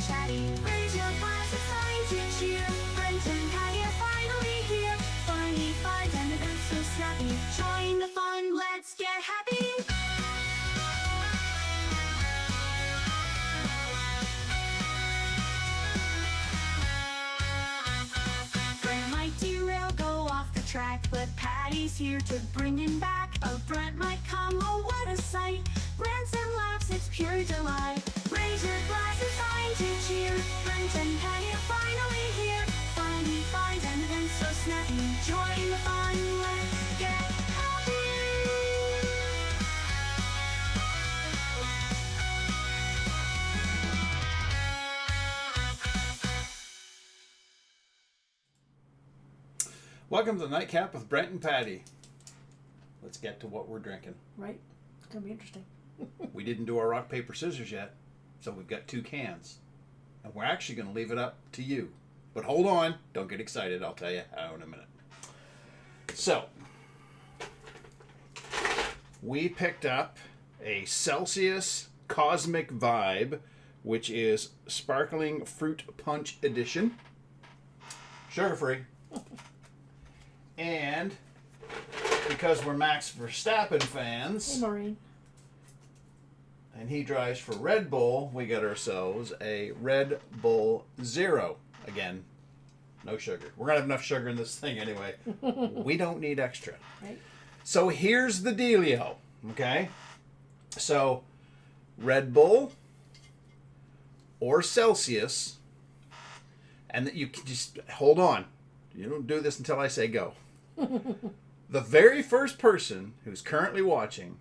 chatty. Raise your glass, it's time to cheer. Brent and Patty are finally here. Funny finds and events so snappy. Join the fun, let's get happy. Brent might derail, go off the track, but Patty's here to bring him back. A Brent might come, oh what a sight. Rants and laughs, it's pure delight. Raise your glass, it's time to cheer. Brent and Patty are finally here. Funny finds and events so snappy. Join the fun, let's get happy. Welcome to the NightCap with Brent and Patty. Let's get to what we're drinking. Right? It's going to be interesting. We didn't do our rock, paper, scissors yet, so we've got 2 cans. And we're actually going to leave it up to you. But hold on. Don't get excited. I'll tell you how in a minute. So, we picked up a Celsius Cosmic Vibe, which is Sparkling Fruit Punch Edition. Sugar-free. And because we're Max Verstappen fans, Hey, Maureen. and he drives for Red Bull, we got ourselves a Red Bull Zero. Again, no sugar. We're going to have enough sugar in this thing anyway. We don't need extra. Right? So here's the dealio, okay? So, Red Bull or Celsius, and you can just, hold on. You don't do this until I say go. The very first person who's currently watching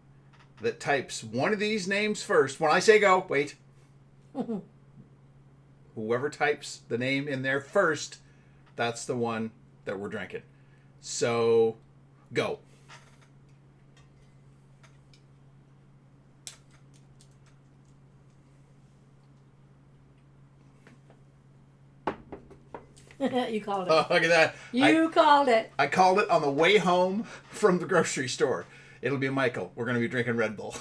that types one of these names first, when I say go, wait. Whoever types the name in there first, that's the one that we're drinking. So, go. You called it. Oh, look at that. You called it. I called it on the way home from the grocery store. It'll be Michael. We're going to be drinking Red Bull.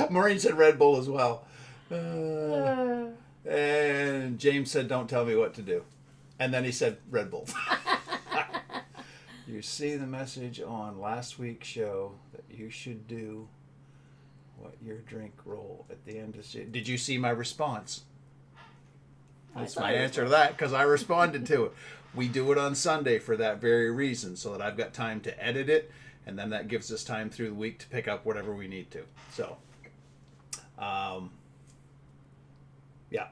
Maureen said Red Bull as well. And James said, don't tell me what to do. And then he said Red Bull. You see the message on last week's show that you should do what your drink roll at the end of... Did you see my response? That's my answer to that, because I responded to it. We do it on Sunday for that very reason, so that I've got time to edit it, and then that gives us time through the week to pick up whatever we need to. So, yeah.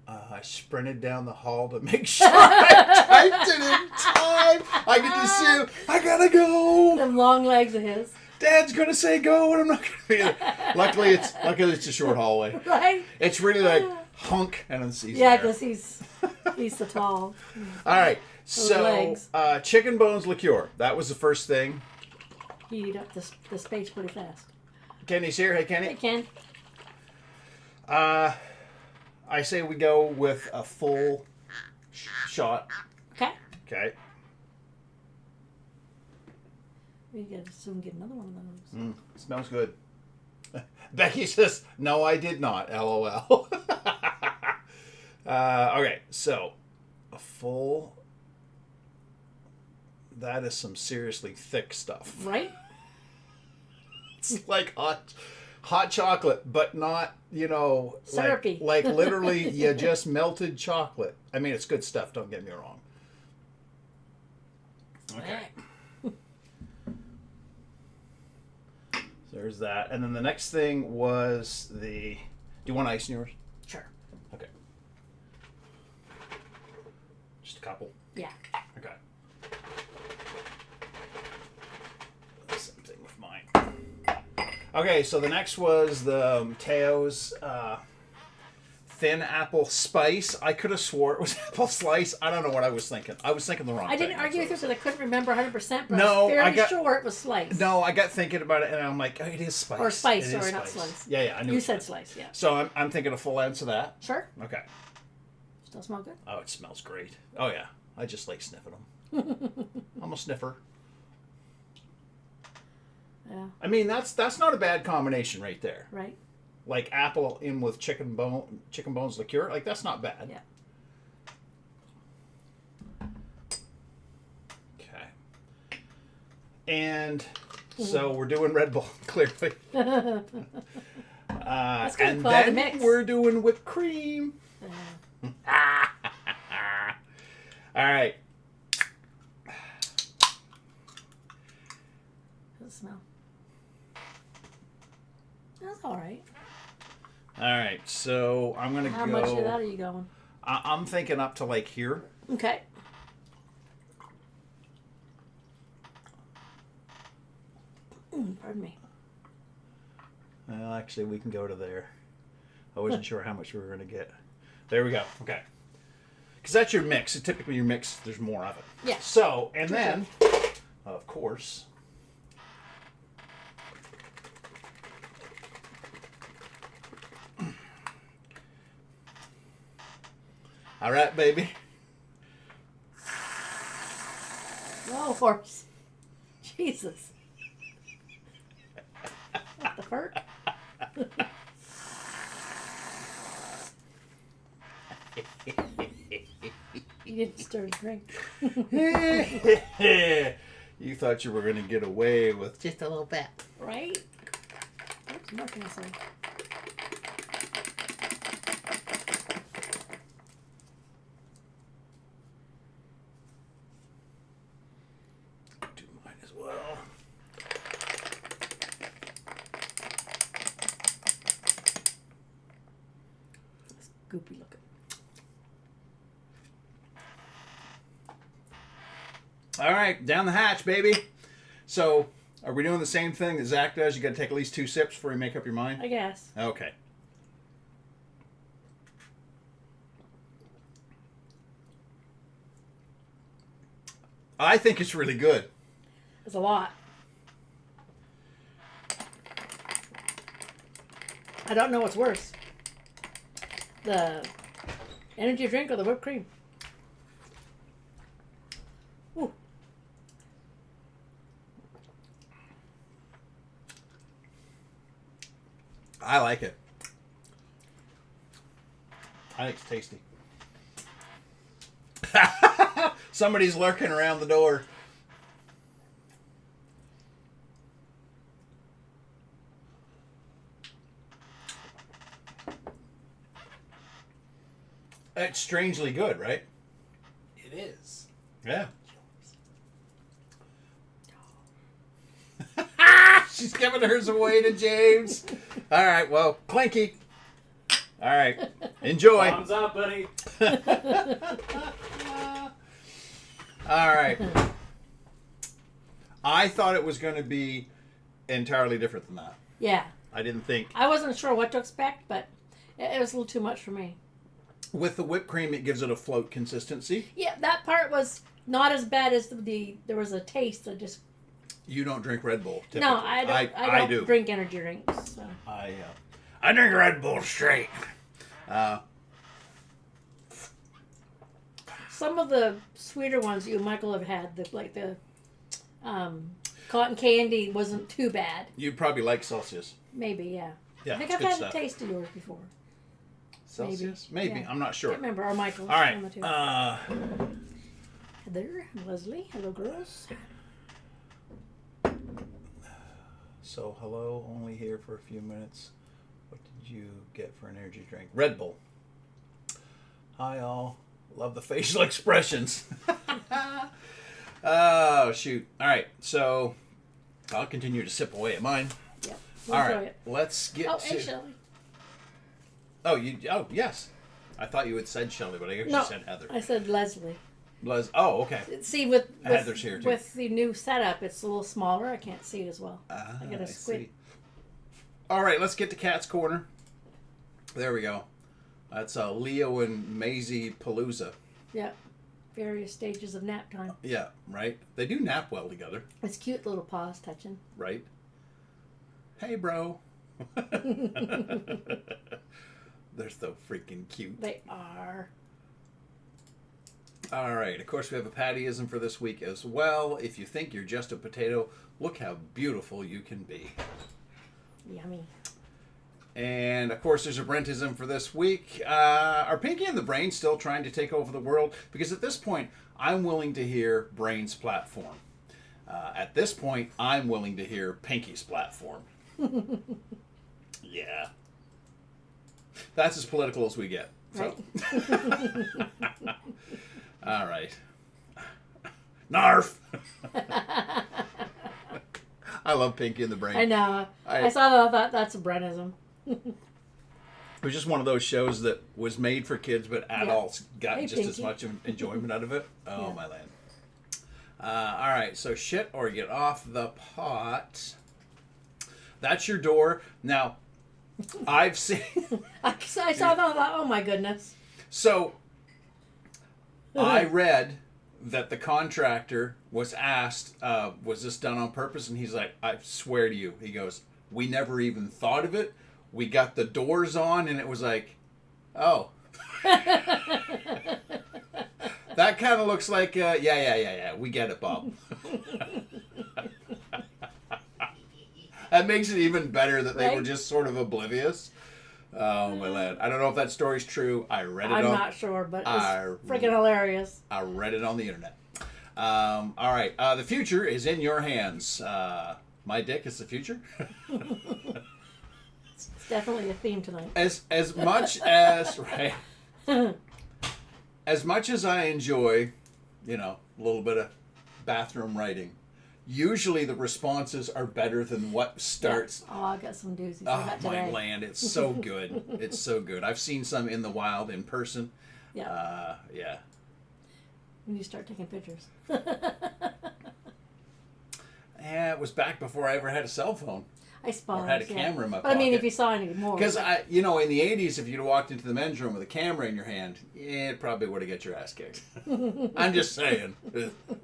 I sprinted down the hall to make sure I typed it in time. I get to see, I gotta go. Them long legs of his. Dad's gonna say go, and I'm not gonna be there. Luckily, it's a short hallway. Right? It's really like hunk, and then he's Yeah, there. because he's so tall. All right, so legs. chicken bones liqueur. That was the first thing. He eat up the space pretty fast. Kenny's here. Hey, Hey, Kenny. Ken. I say we go with a full shot. Okay. Okay. We gotta soon get another one of those. Smells good. Becky says, no, I did not. LOL. Okay, so a full... That is some seriously thick stuff. Right? It's like hot chocolate, but not, Syrupy. like literally you just melted chocolate. I mean, it's good stuff, don't get me wrong. Okay. So there's that. And then the next thing was the... Do you want ice in yours? Sure. Okay. Just a couple. Yeah. Okay. Same thing with mine. Okay, so the next was the Teo's thin apple spice. I could have swore it was apple slice. I don't know what I was thinking. I was thinking the wrong thing. I didn't argue with you because I couldn't remember 100%, but No, I was fairly sure it was slice. No, I got thinking about it, and I'm like, oh, it is spice. Or spice, It is sorry, not slice. Yeah, I knew You it said was slice, yeah. So I'm thinking a full ounce of that. Sure. Okay. Still smell good? Oh, it smells great. Oh, yeah. I just like sniffing them. I'm a sniffer. Yeah. I mean, that's not a bad combination right there. Right. like apple in with chicken bones liqueur. Like that's not bad. Yeah. Okay. And so we're doing Red Bull clearly. That's gonna And clog the then mix. we're doing whipped cream. All right. Does it smell? That's all right. All right. So I'm gonna How go. much of that are you going? I'm thinking up to like here. Okay. Pardon me. Well, actually, we can go to there. I wasn't sure how much we were going to get. There we go. Okay. Because that's your mix. So typically, your mix, there's more of it. Yeah. So, and then, of course, all right, baby. Oh, horse. Jesus. What the fart? You didn't start a drink. You thought you were going to get away with just a little bit. Right? What's more can I say? Do mine as well. It's goopy looking. All right, down the hatch, baby. So, are we doing the same thing that Zach does? You got to take at least 2 sips before you make up your mind? I guess. Okay. I think it's really good. It's a lot. I don't know what's worse. The energy drink or the whipped cream? Ooh. I like it. I think it's tasty. Somebody's lurking around the door. It's strangely good, right? It is. Yeah. She's giving hers away to James. All right, well, Clinky. All right, enjoy. Thumbs up, buddy. All right. I thought it was going to be entirely different than that. Yeah. I didn't think. I wasn't sure what to expect, but it was a little too much for me. With the whipped cream, it gives it a float consistency. Yeah, that part was not as bad as there was a taste that just. You don't drink Red Bull, typically. No, I don't. I don't do. drink energy drinks. So. I drink Red Bull straight. Some of the sweeter ones you and Michael have had, the cotton candy wasn't too bad. You'd probably like Celsius. Maybe, yeah. Yeah, I think it's I've good had stuff. a taste of yours before. Celsius? Maybe. Yeah. I'm not sure. Can't remember. Or Michael's. All right. One of the two. Heather, Leslie, hello, girls. So, hello, only here for a few minutes. What did you get for an energy drink? Red Bull. Hi, all. Love the facial expressions. Oh, shoot. All right, so I'll continue to sip away at mine. Yeah. All Enjoy right, it. let's get Oh, to... hey, Shelley. Oh, yes. I thought you had said Shelley, but I guess No, you said Heather. I said Leslie. Oh, okay. See, with Heather's here, too. with the new setup, it's a little smaller. I can't see it as well. Ah, I gotta squint. see. All right, let's get to Cat's Corner. There we go. That's Leo and Maisie Palooza. Yeah. Various stages of nap time. Yeah, right? They do nap well together, It's cute little paws touching. right? Hey, bro. They're so freaking cute. They are. All right, of course, we have a pattyism for this week as well. If you think you're just a potato, look how beautiful you can be. Yummy. And, of course, there's a Brentism for this week. Are Pinky and the Brain still trying to take over the world? Because at this point, I'm willing to hear Brain's platform. At this point, I'm willing to hear Pinky's platform. Yeah. That's as political as we get. So. Right. All right. Narf! I love Pinky and the Brain. I know. I saw that. That's a Brentism. It was just one of those shows that was made for kids, but adults got just Pinky. as much enjoyment out of it. Oh, Yeah. my land. All right, so shit or get off the pot. That's your door. Now, I've seen... I saw that. I thought, oh my goodness. So, I read that the contractor was asked, was this done on purpose? And he's like, I swear to you. He goes, we never even thought of it. We got the doors on, and it was like, oh. That kind of looks like, yeah. We get it, Bob. That makes it even better that they were just sort of oblivious. Oh, my land. I don't know if that story's true. I read it I'm not sure, but it's freaking hilarious. I read it on the internet. All right. The future is in your hands. My dick is the future. It's definitely a theme tonight. As much as right, as much as I enjoy, a little bit of bathroom writing, usually the responses are better than what starts. Oh, I got some doozies. I Oh, got my today. land! It's so good. It's so good. I've seen some in the wild in person. Yeah. Yeah. When you start taking pictures. Yeah, it was back before I ever had a cell phone. I suppose. Or had a camera in my But I mean, pocket. if you saw any more. Because in the 80s, if you'd walked into the men's room with a camera in your hand, it probably would have got your ass kicked. I'm just saying.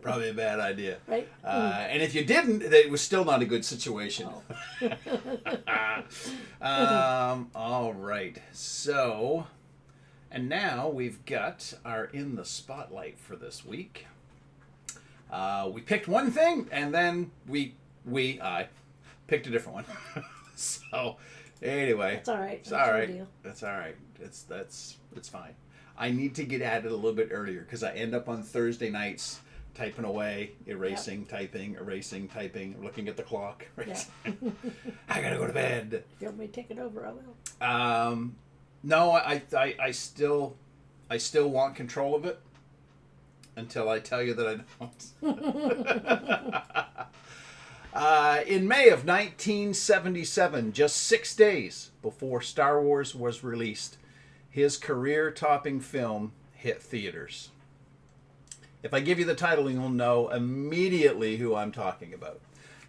Probably a bad idea. Right? And if you didn't, it was still not a good situation. All right. So, and now we've got our In the Spotlight for this week. We picked one thing, and then I picked a different one. So, anyway. It's all right. It's all right. That's all right. It's fine. I need to get at it a little bit earlier because I end up on Thursday nights typing away, erasing, typing, erasing, typing, looking at the clock. Right? I gotta go to bed. If you want me to take it over, I will. No, I still want control of it until I tell you that I don't. In May of 1977, just 6 days before Star Wars was released, his career-topping film hit theaters. If I give you the title, you'll know immediately who I'm talking about.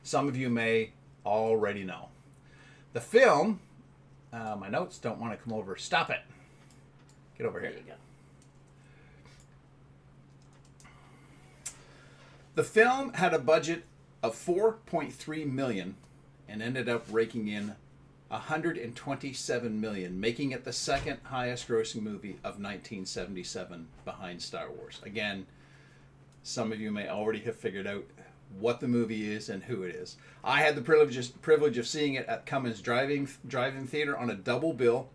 Some of you may already know. The film, my notes don't want to come over. Stop it. Get over here. There you go. The film had a budget of $4.3 million and ended up raking in $127 million, making it the second highest grossing movie of 1977 behind Star Wars. Again, some of you may already have figured out what the movie is and who it is. I had the privilege of seeing it at Cummins Drive-In Theater on a double bill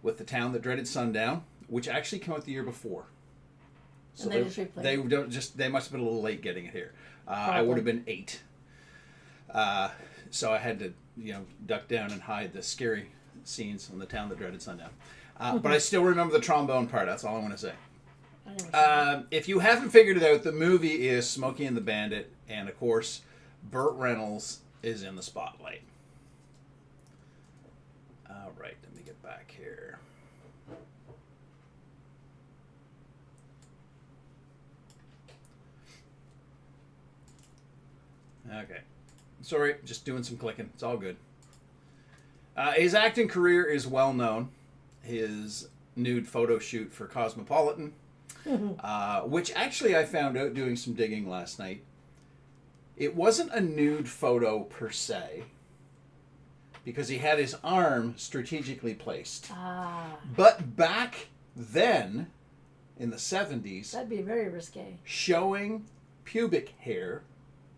with The Town That Dreaded Sundown, which actually came out the year before. So And they just replayed they must have been a little late getting it here. I would have been 8. So I had to, duck down and hide the scary scenes on The Town That Dreaded Sundown. But I still remember the trombone part. That's all I want to say. If you haven't figured it out, the movie is Smokey and the Bandit, and of course, Burt Reynolds is in the spotlight. All right, let me get back here. Okay. Sorry, just doing some clicking. It's all good. His acting career is well known. His nude photo shoot for Cosmopolitan, which actually I found out doing some digging last night. It wasn't a nude photo per se, because he had his arm strategically placed. But back then, in the 70s, That'd be very risque. showing pubic hair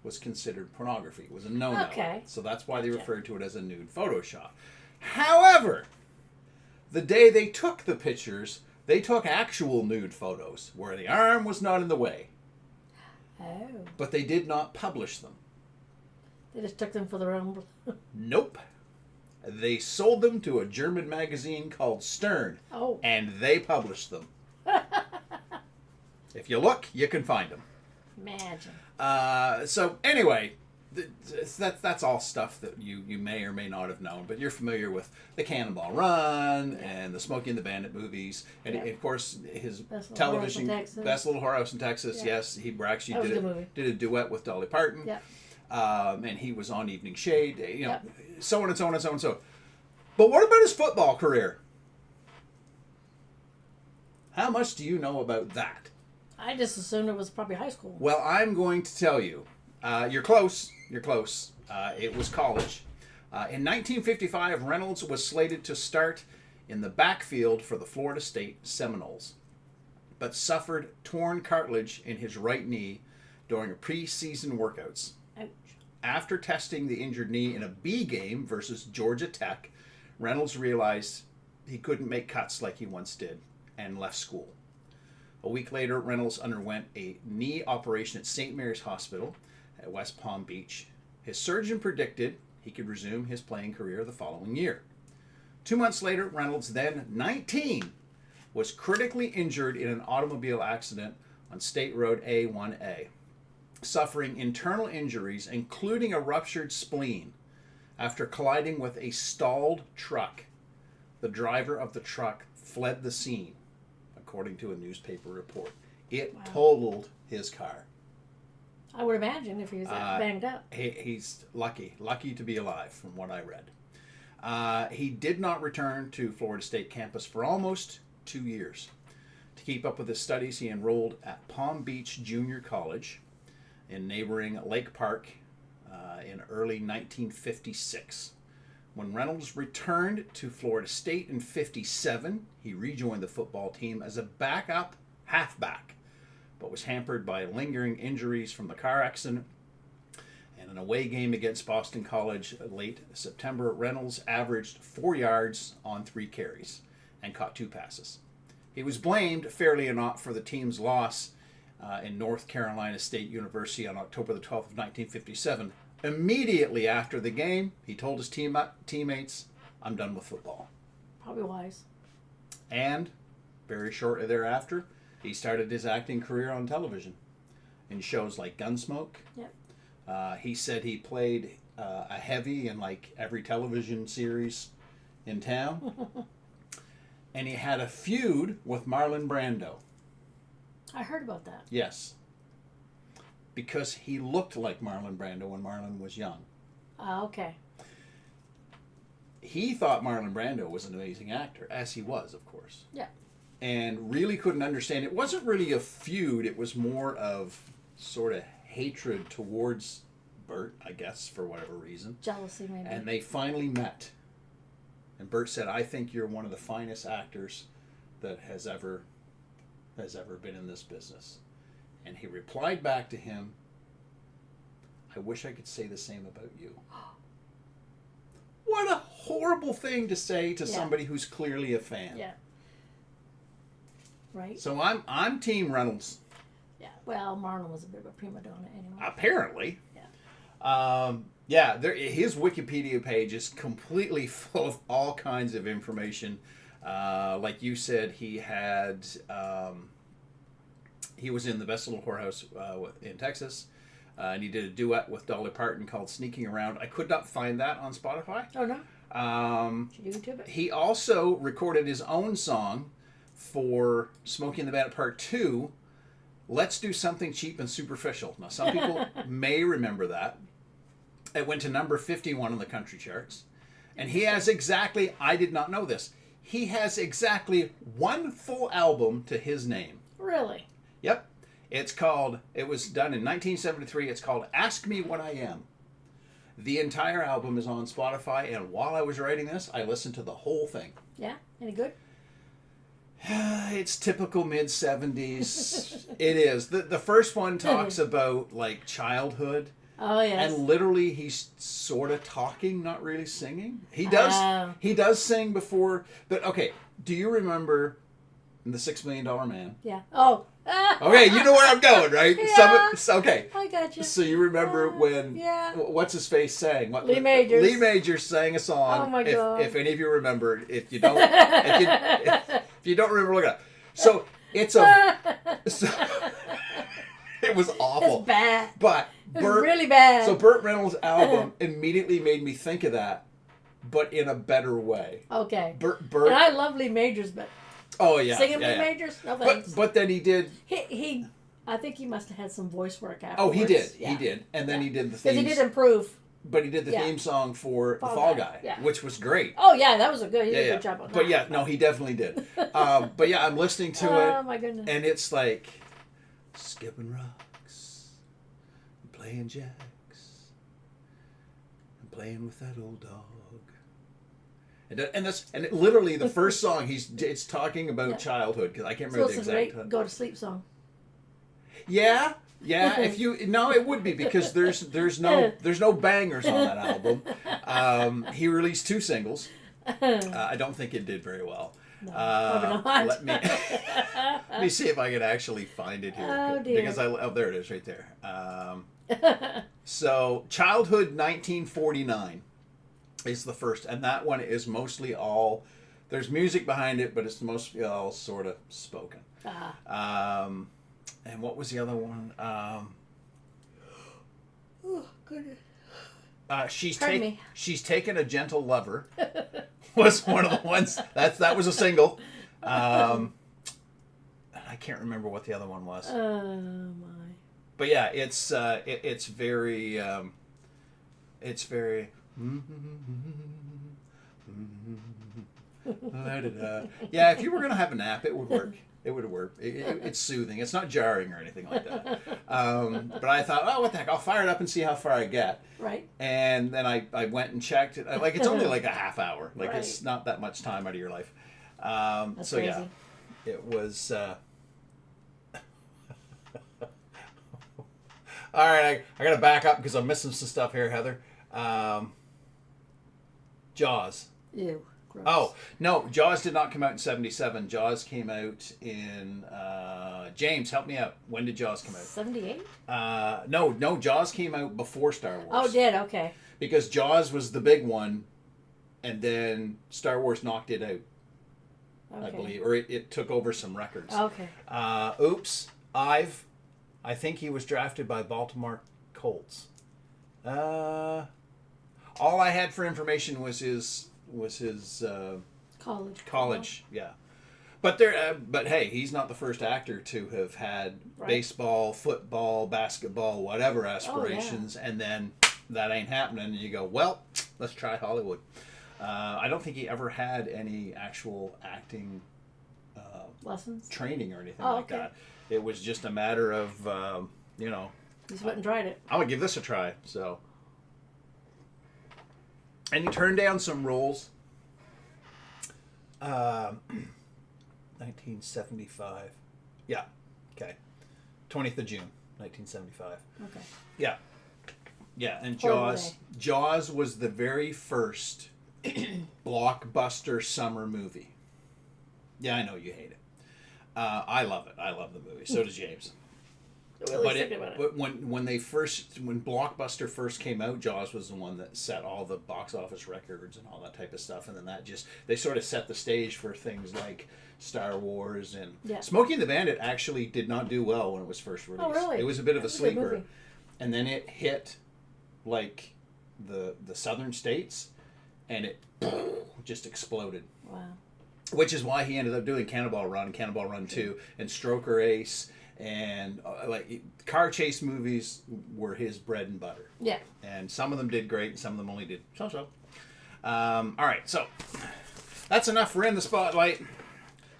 was considered pornography. It was a no-no. Okay. So that's why they referred to it as a nude Photoshop. However, The day they took the pictures, they took actual nude photos where the arm was not in the way, Oh. but they did not publish them. They just took them for their own. Nope. They sold them to a German magazine called Stern, Oh. and they published them. If you look, you can find them. Imagine. So anyway, that's all stuff that you may or may not have known, but you're familiar with the Cannonball Run and the Smokey and the Bandit movies, and Yeah. of course his Best Little television Whorehouse in Texas. Best Little Whorehouse in Texas. Yeah. Yes, he actually That was a good movie. did a duet with Dolly Parton. Yeah. And he was on Evening Shade. You know, Yep. so on and so on and so on and so. But what about his football career? How much do you know about that? I just assumed it was probably high school. Well, I'm going to tell you. You're close. You're close. It was college. In 1955, Reynolds was slated to start in the backfield for the Florida State Seminoles, but suffered torn cartilage in his right knee during preseason workouts. Ouch. After testing the injured knee in a B game versus Georgia Tech, Reynolds realized he couldn't make cuts like he once did and left school. A week later, Reynolds underwent a knee operation at St. Mary's Hospital at West Palm Beach. His surgeon predicted he could resume his playing career the following year. 2 months later, Reynolds, then 19, was critically injured in an automobile accident on State Road A1A, suffering internal injuries, including a ruptured spleen, after colliding with a stalled truck. The driver of the truck fled the scene, according to a newspaper report. It totaled his car. I would imagine if he was that banged up. He's lucky to be alive, from what I read. He did not return to Florida State campus for almost 2 years. To keep up with his studies, he enrolled at Palm Beach Junior College in neighboring Lake Park in early 1956. When Reynolds returned to Florida State in 57, he rejoined the football team as a backup halfback, but was hampered by lingering injuries from the car accident. In an away game against Boston College late September, Reynolds averaged 4 yards on 3 carries and caught 2 passes. He was blamed, fairly or not, for the team's loss in North Carolina State University on October the 12th of 1957. Immediately after the game, he told his teammates, "I'm done with football." Probably wise. And very shortly thereafter, he started his acting career on television in shows like Gunsmoke. Yep. He said he played a heavy in like every television series in town. And he had a feud with Marlon Brando. I heard about that. Yes. Because he looked like Marlon Brando when Marlon was young. Okay. He thought Marlon Brando was an amazing actor, as he was, of course. Yeah. And really couldn't understand. It wasn't really a feud. It was more of sort of hatred towards Bert, I guess, for whatever reason. Jealousy, maybe. And they finally met. And Bert said, "I think you're one of the finest actors that has ever been in this business." And he replied back to him, "I wish I could say the same about you." What a horrible thing to say to somebody who's clearly a fan. Yeah. Right? So I'm Team Reynolds. Yeah. Well, Marlon was a bit of a prima donna anyway. Apparently. Yeah. His Wikipedia page is completely full of all kinds of information. Like you said, he had he was in the Best Little Whorehouse in Texas, and he did a duet with Dolly Parton called "Sneaking Around." I could not find that on Spotify. Oh, no? Should YouTube it? He also recorded his own song for Smokey and the Bandit Part 2, "Let's Do Something Cheap and Superficial." Now, some people may remember that. It went to number 51 on the country charts. And he has exactly, I did not know this, he has exactly one full album to his name. Really? Yep. It was done in 1973. It's called "Ask Me What I Am." The entire album is on Spotify, and while I was writing this, I listened to the whole thing. Yeah? Any good? It's typical mid-70s. It is. The first one talks about, like, childhood. Oh yes. And literally, he's sort of talking, not really singing. He does. Oh. He does sing before. But okay, do you remember the $6 Million Man? Yeah. Oh. Okay, you know where I'm going, right? Yeah. Okay. I got you. So you remember when? Yeah. What's his face sang? Lee Majors. Lee Majors sang a song. Oh my God. If any of you remember, if you don't, if you don't remember, look it up. So it's a. So, it was awful. It's bad. But It's really bad. So Burt Reynolds' album immediately made me think of that, but in a better way. Okay. Burt. And I love Lee Majors, but Oh yeah. singing yeah, Lee yeah. Majors, no thanks. But then he did. He I think he must have had some voice work afterwards. Oh, he did. Yeah. He did. And then Yeah. he did the Because theme. he did improve. But he did the Yeah. theme song for Fall the Fall Guy, Guy, yeah. which was great. Oh yeah, that was he did a Yeah. good job on that. But yeah, no, he definitely did. But yeah, I'm listening to Oh it, my goodness. and it's like skipping rocks, and playing jacks, and playing with that old dog. And literally the first song it's talking about Yeah. childhood because I can't So remember it's the a exact. great go to sleep song. Yeah. If you no, it would be because there's no bangers on that album. He released 2 singles. I don't think it did very well. No, probably not. Let me see if I can actually find it here. Oh, dear. Because there it is right there. So Childhood 1949 is the first, and that one is mostly all. There's music behind it, but it's mostly all sort of spoken. And what was the other one? Oh goodness. She's taken a gentle lover. Was one of the ones that was a single. I can't remember what the other one was. Oh my. But yeah, it's very yeah. If you were gonna have a nap, it would work. It would work. It's soothing. It's not jarring or anything like that. But I thought, oh, what the heck? I'll fire it up and see how far I get. Right. And then I went and checked it. Like it's only like a half hour. Like Right. it's not that much time out of your life. That's So crazy. yeah, it was. All right, I got to back up because I'm missing some stuff here, Heather. Jaws. Ew. Gross. Oh, no, Jaws did not come out in 77. Jaws came out in... James, help me out. When did Jaws come out? 78? No, Jaws came out before Star Wars. Oh, did okay. Because Jaws was the big one, and then Star Wars knocked it out, Okay. I believe. Or it took over some records. Okay. Oops. I think he was drafted by Baltimore Colts. All I had for information was his College. yeah. But hey, he's not the first actor to have had Right. baseball, football, basketball, whatever aspirations, Oh, yeah. and then that ain't happening, and you go, well, let's try Hollywood. I don't think he ever had any actual acting Lessons? training or anything Oh, like okay. that. It was just a matter of, You just went and tried it. I'm gonna give this a try. So, and he turned down some roles. 1975. Yeah. Okay. 20th of June, 1975. Okay. Yeah. Yeah, and Horrible Jaws was the very first blockbuster summer movie. Yeah, I know you hate it. I love it. I love the movie. So does James. But when Blockbuster first came out, Jaws was the one that set all the box office records and all that type of stuff, and then they sort of set the stage for things like Star Wars and Smokey and the Bandit actually did not do well when it was first released. Oh, really? It was a bit of a That's a good sleeper, movie. and then it hit like the southern states, and it just exploded. Wow. Which is why he ended up doing Cannonball Run, Cannonball Run 2, and Stroker Ace, and like car chase movies were his bread and butter. Yeah. And some of them did great, and some of them only did so-so. All right, so that's enough for In the Spotlight.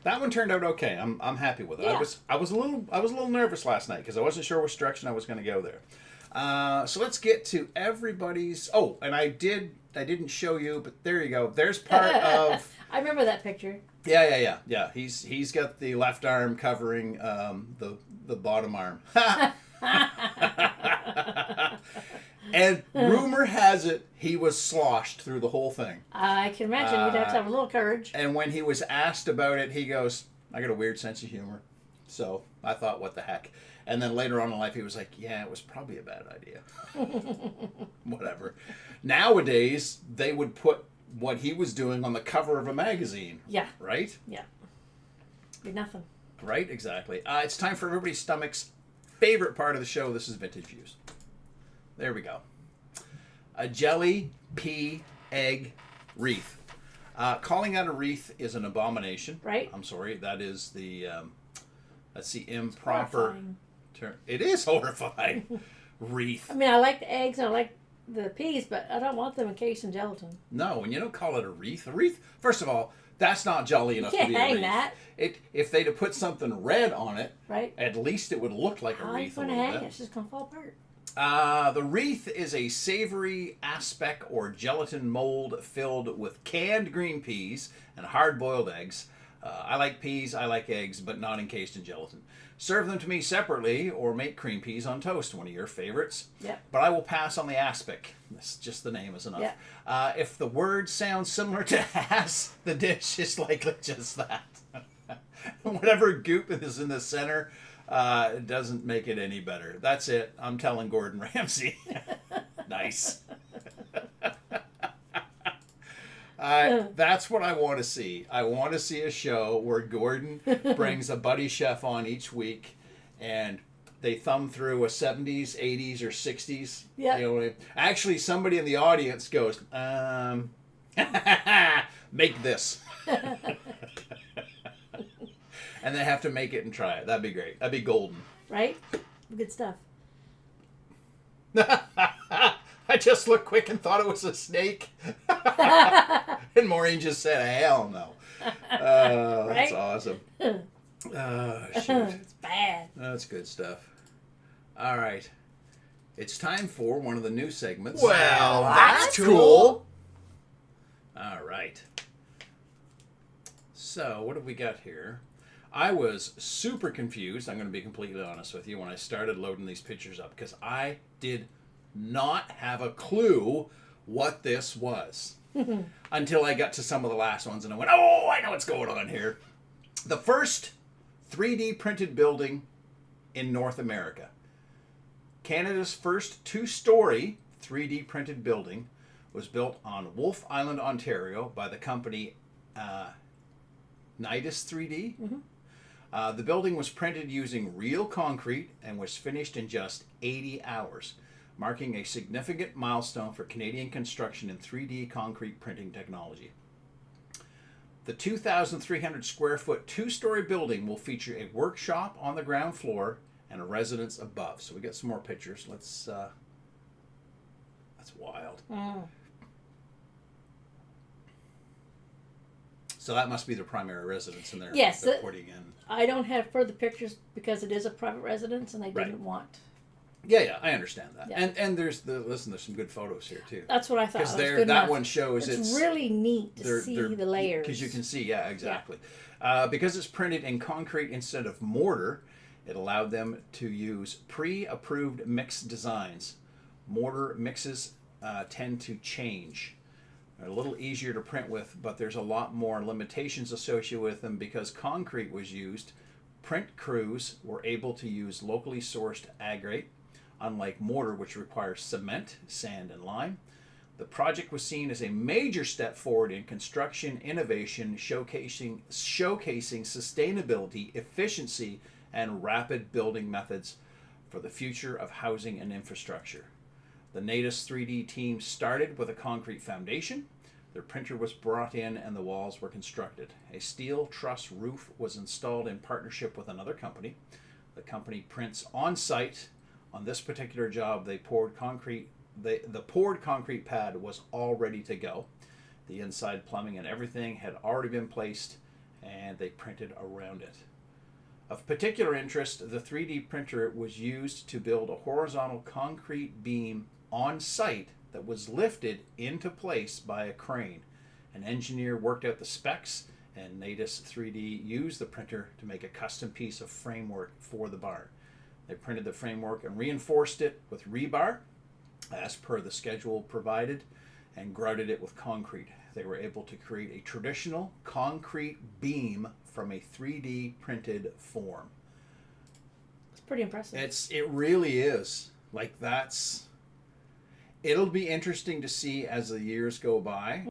That one turned out okay. I'm happy with it. Yeah. I was a little nervous last night because I wasn't sure which direction I was going to go there. So let's get to everybody's. Oh, and I didn't show you, but there you go. There's part of. I remember that picture. Yeah. He's got the left arm covering the bottom arm. And rumor has it he was sloshed through the whole thing. I can imagine you'd have to have a little courage. And when he was asked about it, he goes, I got a weird sense of humor. So I thought, what the heck? And then later on in life, he was like, yeah, it was probably a bad idea. Whatever. Nowadays, they would put what he was doing on the cover of a magazine. Yeah. Right? Yeah. Be nothing. Right, exactly. It's time for everybody's stomach's favorite part of the show. This is Vintage Views. There we go. A jelly pea egg wreath. Calling that a wreath is an abomination. Right. I'm sorry. That is that's the improper Horrifying. term. It is horrifying. Wreath. I mean, I like the eggs and I like the peas, but I don't want them encased in gelatin. No, and you don't call it a wreath. A wreath, first of all, that's not jolly enough to can't be a hang wreath. that. If they'd have put something red on it, Right? at least it would look like a How are you wreath a going to little hang it? bit. It's just going to fall apart. The wreath is a savory aspic or gelatin mold filled with canned green peas and hard-boiled eggs. I like peas, I like eggs, but not encased in gelatin. Serve them to me separately or make cream peas on toast, one of your favorites. Yep. But I will pass on the aspic. That's just the name is enough. Yep. If the word sounds similar to ass, the dish is likely just that. Whatever goop is in the center doesn't make it any better. That's it. I'm telling Gordon Ramsay. Nice. That's what I want to see. I want to see a show where Gordon brings a buddy chef on each week and they thumb through a 70s, 80s, or 60s. Yeah. You know, actually, somebody in the audience goes, make this. And they have to make it and try it. That'd be great. That'd be golden. Right? Good stuff. I just looked quick and thought it was a snake. And Maureen just said, hell no. That's Right? awesome. Shoot. It's bad. That's good stuff. All right. It's time for one of the new segments. Well, that's cool. All right. So, what have we got here? I was super confused, I'm going to be completely honest with you, when I started loading these pictures up, because I did not have a clue what this was until I got to some of the last ones, and I went, oh, I know what's going on here. The first 3D printed building in North America. Canada's first two-story 3D printed building was built on Wolfe Island, Ontario by the company Nidus 3D. Mm-hmm. The building was printed using real concrete and was finished in just 80 hours, marking a significant milestone for Canadian construction in 3D concrete printing technology. The 2,300 square foot two-story building will feature a workshop on the ground floor and a residence above. So we got some more pictures. That's wild. Mm. So that must be their primary residence in there. Yes, They're putting in. I don't have further pictures because it is a private residence and they Right. didn't want. Yeah, I understand that. Yeah. And there's there's some good photos here too. That's what I thought. Because It was good that enough. one shows It's really neat to see the layers. Because you can see, yeah, exactly. Because it's printed in concrete instead of mortar, it allowed them to use pre-approved mix designs. Mortar mixes tend to change. They're a little easier to print with, but there's a lot more limitations associated with them because concrete was used. Print crews were able to use locally sourced aggregate, unlike mortar, which requires cement, sand, and lime. The project was seen as a major step forward in construction innovation, showcasing sustainability, efficiency, and rapid building methods for the future of housing and infrastructure. The Nidus 3D team started with a concrete foundation. Their printer was brought in and the walls were constructed. A steel truss roof was installed in partnership with another company. The company prints on site. On this particular job, they poured concrete. The poured concrete pad was all ready to go. The inside plumbing and everything had already been placed, and they printed around it. Of particular interest, the 3D printer was used to build a horizontal concrete beam on site that was lifted into place by a crane. An engineer worked out the specs, and Nidus 3D used the printer to make a custom piece of framework for the barn. They printed the framework and reinforced it with rebar. as per the schedule provided and grouted it with concrete. They were able to create a traditional concrete beam from a 3D printed form. It's pretty impressive. It really is. Like it'll be interesting to see as the years go by.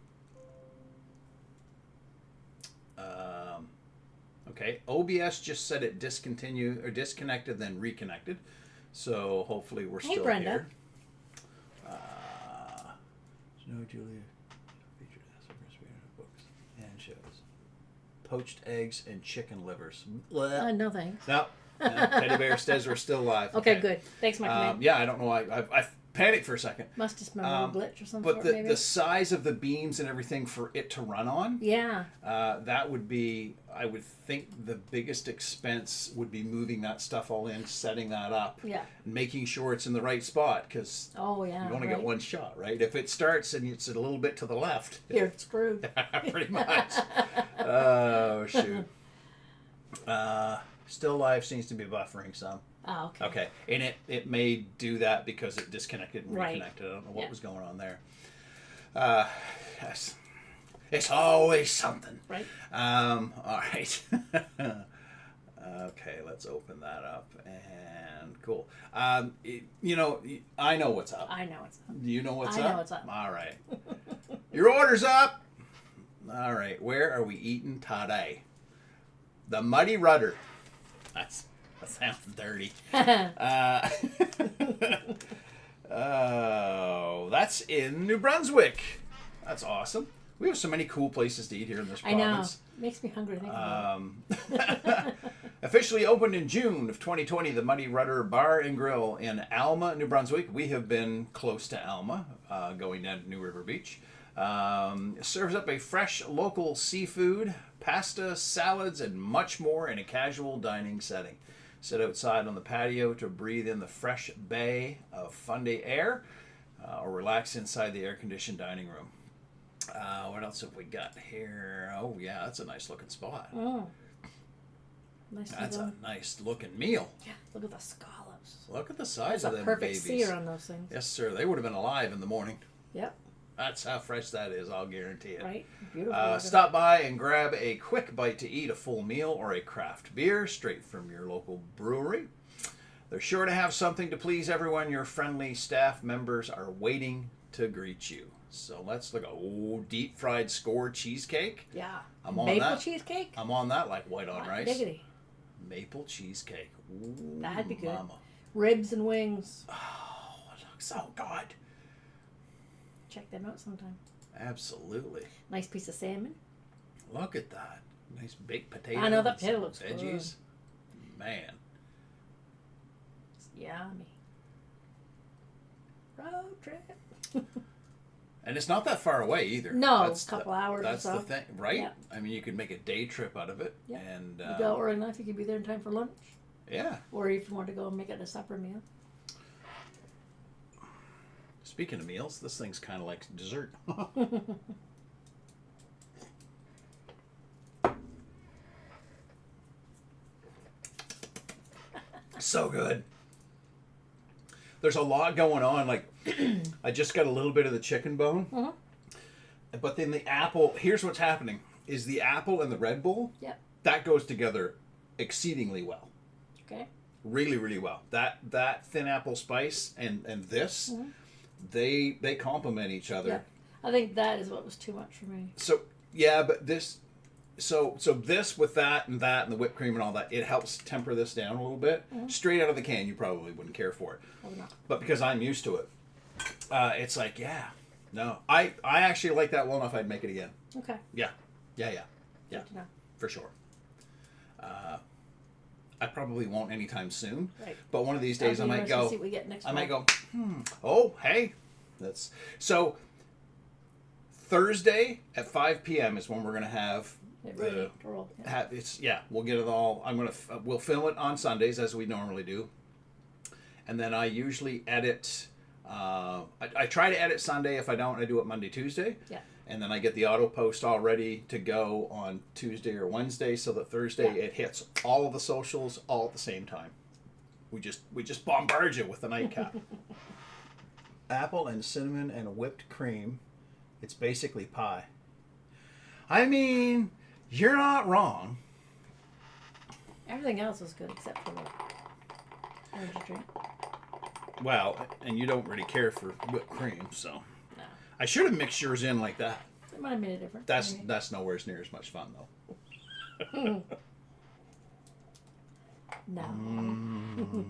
Okay, OBS just said it disconnected, then reconnected. So hopefully we're still Brenda. here. Snow Julia featured as a recipe in her books and shows. Poached eggs and chicken livers. No thanks. No, Teddy Bear says we're still live. Okay, good. Thanks, Mike. Yeah, I don't know why. I panicked for a second. Must just been a little glitch or something. But maybe. the size of the beams and everything for it to run on, Yeah. that would be, I would think the biggest expense would be moving that stuff all in, setting that up, Yeah. and making sure it's in the right spot, because Oh yeah. you only right. get one shot, right? If it starts and it's a little bit to the left, You're screwed. pretty much. Oh, shoot. Still live seems to be buffering some. Oh, okay. Okay, and it may do that because it disconnected and Right. reconnected. I don't know what Yeah. was going on there. Yes. It's always something. Right. All right. Okay, let's open that up. And cool. You know, I know what's up. I know it's up. Do you know what's I up? know what's up. All right. Your order's up. All right. Where are we eating today? The Muddy Rudder. That sounds dirty. Oh, that's in New Brunswick. That's awesome. We have so many cool places to eat here in this I know. province. Makes me hungry to think about it. Officially opened in June of 2020, the Muddy Rudder Bar and Grill in Alma, New Brunswick. We have been close to Alma, going down to New River Beach. Serves up a fresh local seafood, pasta, salads, and much more in a casual dining setting. Sit outside on the patio to breathe in the fresh bay of Funday air, or relax inside the air-conditioned dining room. What else have we got here? Oh, yeah, that's a nice looking spot. Oh. Nice That's little... a nice looking meal. Yeah, look at the scallops. Look at the size That's of a them perfect babies. sear on those things. Yes, sir. They would have been alive in the morning. Yep. That's how fresh that is, I'll guarantee it. Right. Beautiful. Stop by and grab a quick bite to eat, a full meal, or a craft beer straight from your local brewery. They're sure to have something to please everyone. Your friendly staff members are waiting to greet you. So let's look at deep fried score cheesecake. Yeah. I'm on Maple that. cheesecake? I'm on that like white on Hot rice. diggity. Maple cheesecake. Ooh, That'd be good. Mama. Ribs and wings. Oh, it looks so good. Check them out sometime. Absolutely. Nice piece of salmon. Look at that. Nice baked potato. I know, that and some potato looks veggies. Man. It's yummy. Road trip. And it's not that far away either. No, That's a couple hours or That's so. the thing, right? Yeah. I mean, you could make a day trip out of it. Yeah. And You go early enough, you could be there in time for lunch. yeah. Or if you want to go and make it a supper meal. Speaking of meals, this thing's kind of like dessert. So good. There's a lot going on. Like, I just got a little bit of the chicken bone. Mhm. But then the apple, here's what's happening, is the apple and the Red Bull, Yep. that goes together exceedingly well. Okay. Really, really well. That thin apple spice and this, Mhm. they complement each other. Yeah. I think that is what was too much for me. So yeah, but this, so this with that and the whipped cream and all that, it helps temper this down a little bit. Straight out of the can, you probably wouldn't care for it, Probably not. but because I'm used to it, it's like no, I actually like that well enough. I'd make it again. Okay. Yeah, Good to know. for sure. I probably won't anytime soon. Right. But one of these days I That'll be might interesting to go. see what we get next I might month. go. Oh, hey, that's so. Thursday at 5 p.m. is when we're gonna have Get ready the. to roll. Yeah. We'll get it all. We'll film it on Sundays as we normally do, and then I usually edit. I try to edit Sunday. If I don't, I do it Monday, Tuesday. Yeah. And then I get the auto post all ready to go on Tuesday or Wednesday, so that Thursday Yeah. it hits all of the socials all at the same time. We just bombard you with the NightCap. apple and cinnamon and whipped cream. It's basically pie. I mean, you're not wrong. Everything else is good except for the energy drink. Well, and you don't really care for whipped cream, so. No. I should have mixed yours in like that. It might have made a difference. That's nowhere near as much fun, though. No.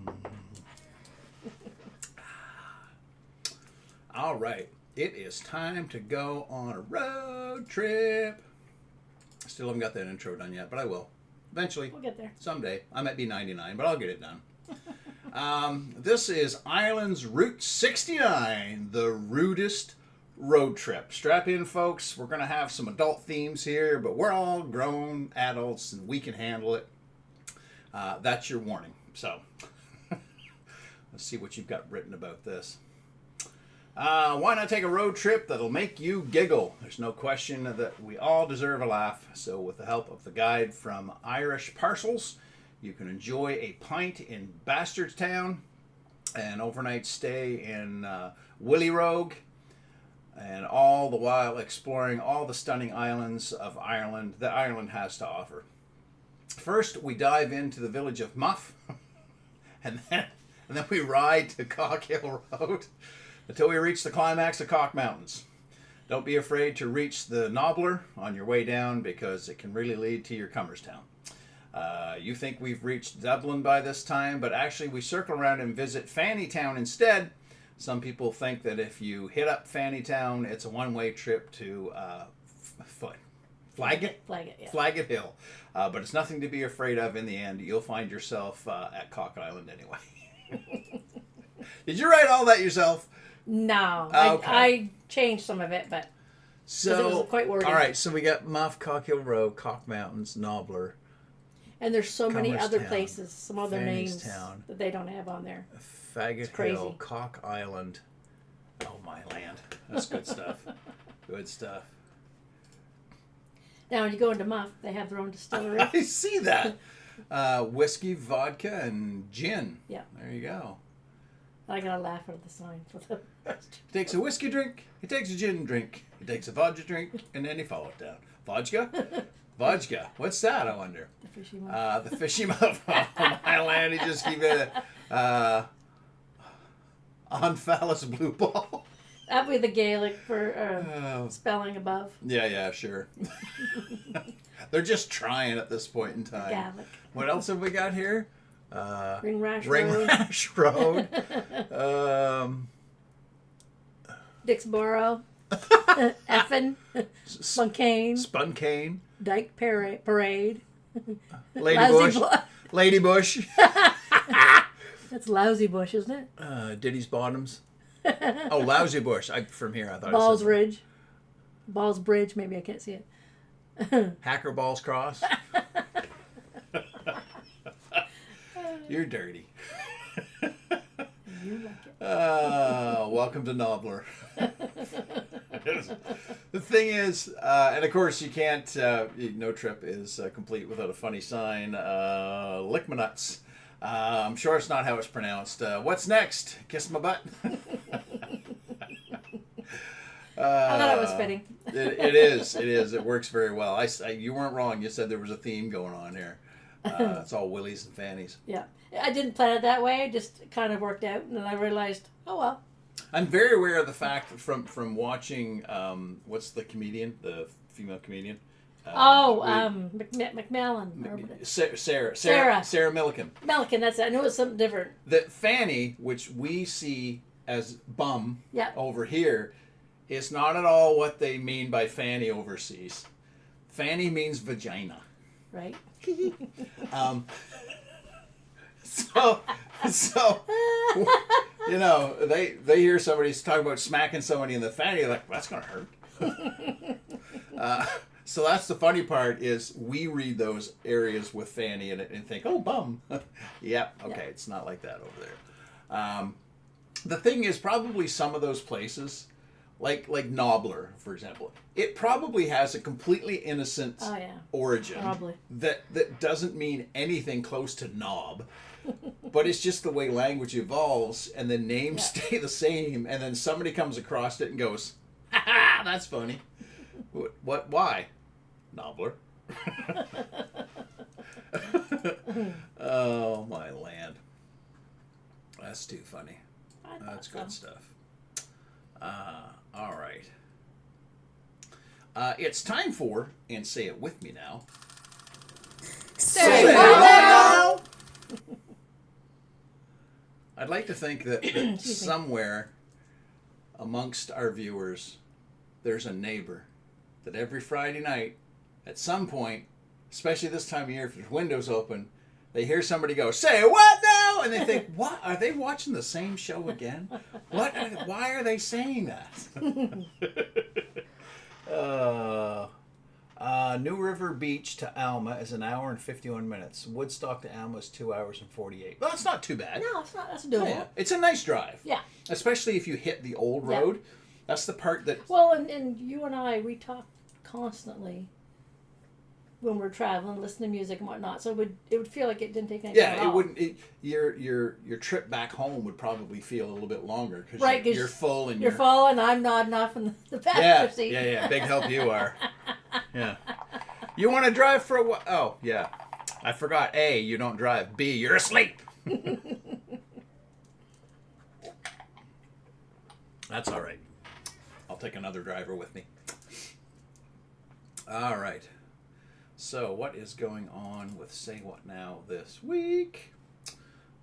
All right. It is time to go on a road trip. Still haven't got that intro done yet, but I will. Eventually. We'll get there. Someday. I might be 99, but I'll get it done. This is Ireland's Route 69, the rudest road trip. Strap in, folks. We're going to have some adult themes here, but we're all grown adults and we can handle it. That's your warning. So, let's see what you've got written about this. Why not take a road trip that'll make you giggle? There's no question that we all deserve a laugh. So with the help of the guide from Irish Parcels, you can enjoy a pint in Bastardstown, an overnight stay in Willie Rogue, and all the while exploring all the stunning islands of Ireland that Ireland has to offer. First, we dive into the village of Muff, and then we ride to Cock Hill Road until we reach the climax of Cock Mountains. Don't be afraid to reach the Knobbler on your way down because it can really lead to your Cummerstown. You think we've reached Dublin by this time, but actually we circle around and visit Fannytown instead. Some people think that if you hit up Fannytown, it's a one-way trip to Flaggett? Yeah. Flaggett Hill. But it's nothing to be afraid of in the end. You'll find yourself at Cock Island anyway. Did you write all that yourself? No. Okay. I changed some of it, but So, it was quite wordy. all right, so we got Muff, Cock Hill Road, Cock Mountains, Knobbler, and there's so many other Cummerstown, places, some other names Fannystown. that they don't have on there. Faggot crazy. Hill, Cock Island. Oh, my land. That's good stuff. Good stuff. Now, when you go into Muff, they have their own distillery. I see that. Whiskey, vodka, and gin. Yeah. There you go. I gotta laugh at the sign for the. He takes a whiskey drink, he takes a gin drink, he takes a vodka drink, and then he follows it down. Vodka? Vodka. What's that, I wonder? The fishy one. The fishy mouth. Oh, my land. He just gave it a Onphallus blue ball. That'd be the Gaelic for spelling above. Yeah, sure. They're just trying at this point in time. Gaelic. What else have we got here? Ringrash Road. Road. Dixboro. Effin. Spokane. Spunkane. Dyke Parade. Lady Lousy Bush. Lady Bush. That's Lousy Bush, isn't it? Diddy's Bottoms. Oh, Lousy Bush. From here, I thought Balls it said Ridge. Balls Bridge, maybe I can't see it. Hacker Balls Cross. You're dirty. You like it. Welcome to Knobbler. The thing is, and of course you can't, no trip is complete without a funny sign. Lickmanuts. I'm sure it's not how it's pronounced. What's next? Kiss my butt? I thought it was fitting. It is. It works very well. You weren't wrong. You said there was a theme going on here. It's all willies and fannies. Yeah. I didn't plan it that way. It just kind of worked out. And then I realized, oh, well. I'm very aware of the fact from watching, what's the comedian, the female comedian? McMillan. Sarah Milliken. Milliken, that's it. I knew it was something different. That Fanny, which we see as bum over here, is not at all what they mean by Fanny overseas. Fanny means vagina. Right. So you know, they hear somebody talking about smacking somebody in the fanny, like, that's gonna hurt. So that's the funny part is we read those areas with fanny in it and think, oh, bum. Yep, okay, it's not like that over there. The thing is, probably some of those places, like Knobbler, for example, it probably has a completely innocent origin probably. that doesn't mean anything close to knob. But it's just the way language evolves, and then names stay the same, and then somebody comes across it and goes, "Ha ha, that's funny." What? Why? Nobbler. Oh my land. That's too funny. That's good stuff. All right. It's time for, and say it with me now. Say what now? I'd like to think that somewhere amongst our viewers, there's a neighbor that every Friday night, at some point, especially this time of year, if there's windows open, they hear somebody go, "Say what now?" And they think, "What? Are they watching the same show again? Why are they saying that?" New River Beach to Alma is 1 hour and 51 minutes. Woodstock to Alma is 2 hours and 48. Well, that's not too bad. No, it's not. That's doable. Yeah, it's a nice drive. Yeah. Especially if you hit the old road. That's the part that... Well, and you and I, we talk constantly when we're traveling, listen to music and whatnot. So it would feel like it didn't take any time at all. Wouldn't. Your trip back home would probably feel a little bit longer because you're full and you're full, and I'm nodding off in the passenger seat. Yeah. Big help you are. Yeah. You want to drive for a while? Oh, yeah. I forgot. A, you don't drive. B, you're asleep. That's all right. I'll take another driver with me. All right. So, what is going on with Say What Now this week?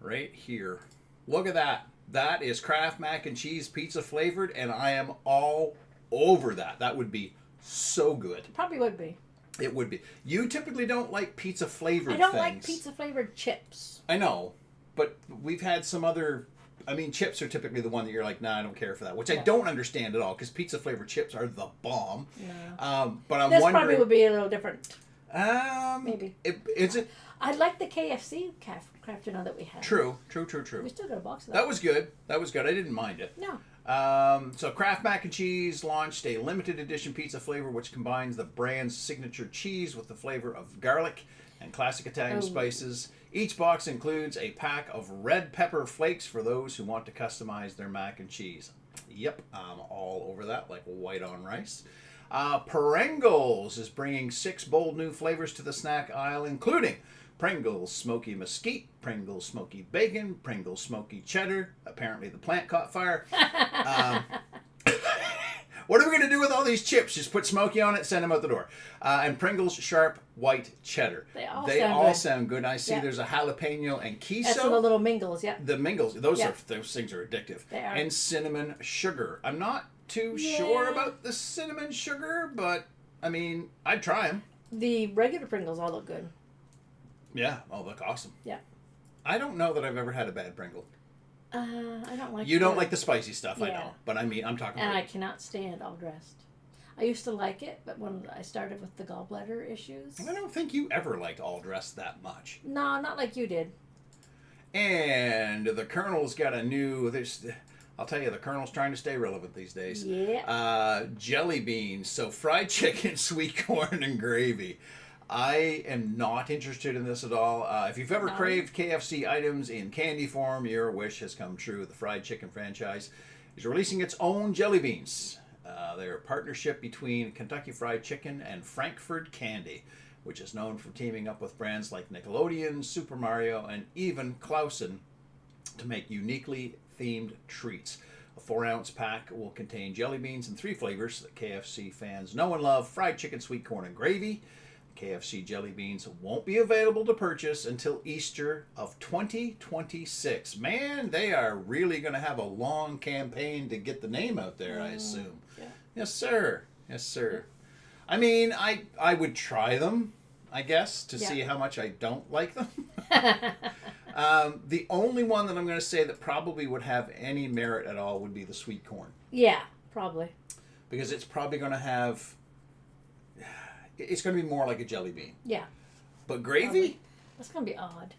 Right here. Look at that. That is Kraft mac and cheese pizza flavored, and I am all over that. That would be so good. Probably would be. It would be. You typically don't like pizza flavored things. I don't like pizza flavored chips. I know, but we've had some other... I mean, chips are typically the one that you're like, nah, I don't care for that, which I don't understand at all, because pizza flavored chips are the bomb. No. But I'm this wondering... probably would be a little different. Maybe. Is it... I like the KFC Kraft that we had. True. We still got a box of that. That was good. I didn't mind it. No. So Kraft Mac and Cheese launched a limited edition pizza flavor which combines the brand's signature cheese with the flavor of garlic and classic Italian spices. Each box includes a pack of red pepper flakes for those who want to customize their mac and cheese. Yep, I'm all over that, like white on rice. Pringles is bringing 6 bold new flavors to the snack aisle, including Pringles Smoky Mesquite, Pringles Smoky Bacon, Pringles Smoky Cheddar. Apparently the plant caught fire. What are we going to do with all these chips? Just put Smoky on it, send them out the door. And Pringles Sharp White Cheddar. They all sound good. I see there's a jalapeno and queso. That's the little mingles, yeah. The mingles. Those things are addictive. They are. And cinnamon sugar. I'm not too sure about the cinnamon sugar, but, I mean, I'd try them. The regular Pringles all look good. Yeah. Oh, look awesome. Yeah. I don't know that I've ever had a bad Pringle. I don't like. You don't like the spicy stuff, I know. But I mean, I'm talking. And I cannot stand all dressed. I used to like it, but when I started with the gallbladder issues, I don't think you ever liked all dressed that much. No, not like you did. And the Colonel's got a new. I'll tell you, the Colonel's trying to stay relevant these days. Yeah. Jelly beans, so fried chicken, sweet corn, and gravy. I am not interested in this at all. If you've ever craved KFC items in candy form, your wish has come true. The fried chicken franchise is releasing its own jelly beans. They're a partnership between Kentucky Fried Chicken and Frankfurt Candy, which is known for teaming up with brands like Nickelodeon, Super Mario, and even Clausen to make uniquely themed treats. A 4-ounce pack will contain jelly beans in 3 flavors that KFC fans know and love: fried chicken, sweet corn, and gravy. KFC jelly beans won't be available to purchase until Easter of 2026. Man, they are really going to have a long campaign to get the name out there, I assume. Yeah. Yes, sir. Yes, sir. I mean, I would try them, I guess, to see how much I don't like them. The only one that I'm going to say that probably would have any merit at all would be the sweet corn. Yeah, probably. Because it's probably going to have... It's going to be more like a jelly bean. Yeah. But gravy? Probably. That's going to be odd.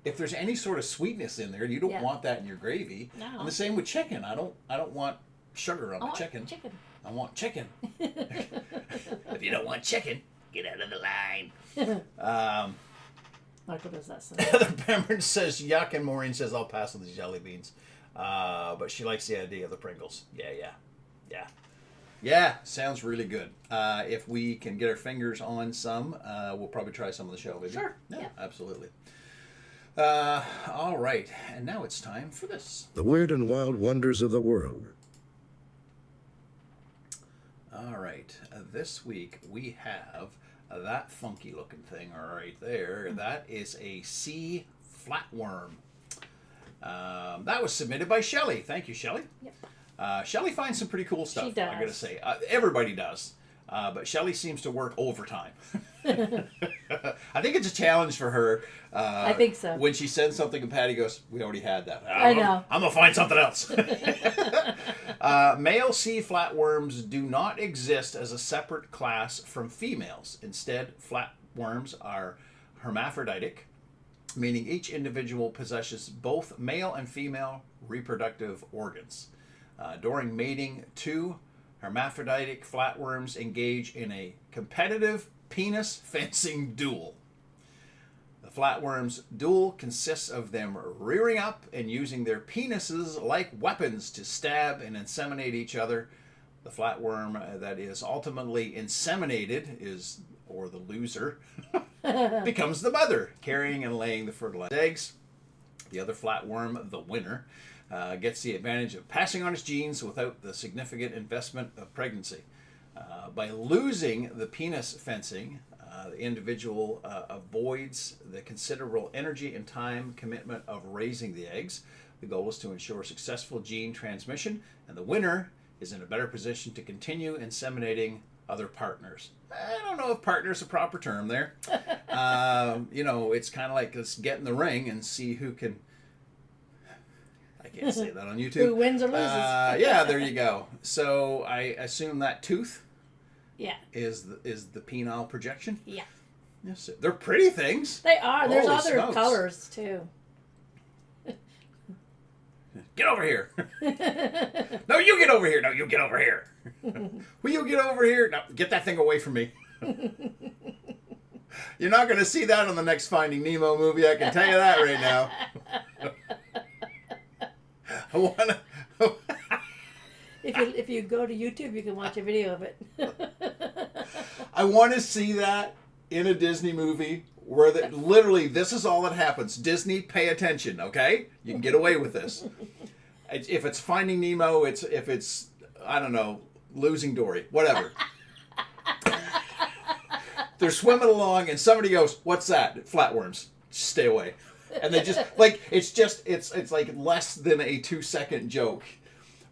If there's any sort of sweetness in there, you don't want that in your gravy. No. And the same with chicken. I don't want sugar on my chicken. Chicken. I want chicken. If you don't want chicken, get out of the line. Michael does that stuff. Heather Pemberton says yuck, and Maureen says I'll pass on the jelly beans. But she likes the idea of the Pringles. Yeah, sounds really good. If we can get our fingers on some, we'll probably try some of the show, maybe. Sure. Yeah, absolutely. All right, and now it's time for this. The weird and wild wonders of the world. All right, this week we have that funky looking thing right there. That is a sea flatworm. That was submitted by Shelley. Thank you, Shelley. Yep. Shelley finds some pretty cool stuff. She does. I gotta say, everybody does, but Shelley seems to work overtime. I think it's a challenge for her. I think so. When she sends something and Patty goes, "We already had that." I know. I'm gonna find something else. Male sea flatworms do not exist as a separate class from females. Instead, flatworms are hermaphroditic, meaning each individual possesses both male and female reproductive organs. During mating, two hermaphroditic flatworms engage in a competitive penis fencing duel. The flatworms' duel consists of them rearing up and using their penises like weapons to stab and inseminate each other. The flatworm that is ultimately inseminated or the loser, becomes the mother, carrying and laying the fertilized eggs. The other flatworm, the winner, gets the advantage of passing on his genes without the significant investment of pregnancy. By losing the penis fencing, the individual avoids the considerable energy and time commitment of raising the eggs. The goal is to ensure successful gene transmission, and the winner is in a better position to continue inseminating other partners. I don't know if partner is a proper term there. It's kind of like let's get in the ring and see who can. I can't say that on YouTube. Who wins or loses. Yeah, there you go. So I assume that tooth Yeah. is the penile projection. Yeah. Yes, they're pretty things. They are. There's Holy other smokes. colors too. Get over here. No, you get over here. No, you get over here. Will you get over here? No, get that thing away from me. You're not going to see that on the next Finding Nemo movie. I can tell you that right now. I want to. If you go to YouTube, you can watch a video of it. I want to see that in a Disney movie where literally this is all that happens. Disney, pay attention, okay? You can get away with this. If it's Finding Nemo, if it's I don't know, Losing Dory, whatever. They're swimming along and somebody goes, "What's that?" Flatworms. Stay away. And they just it's like less than a 2-second joke.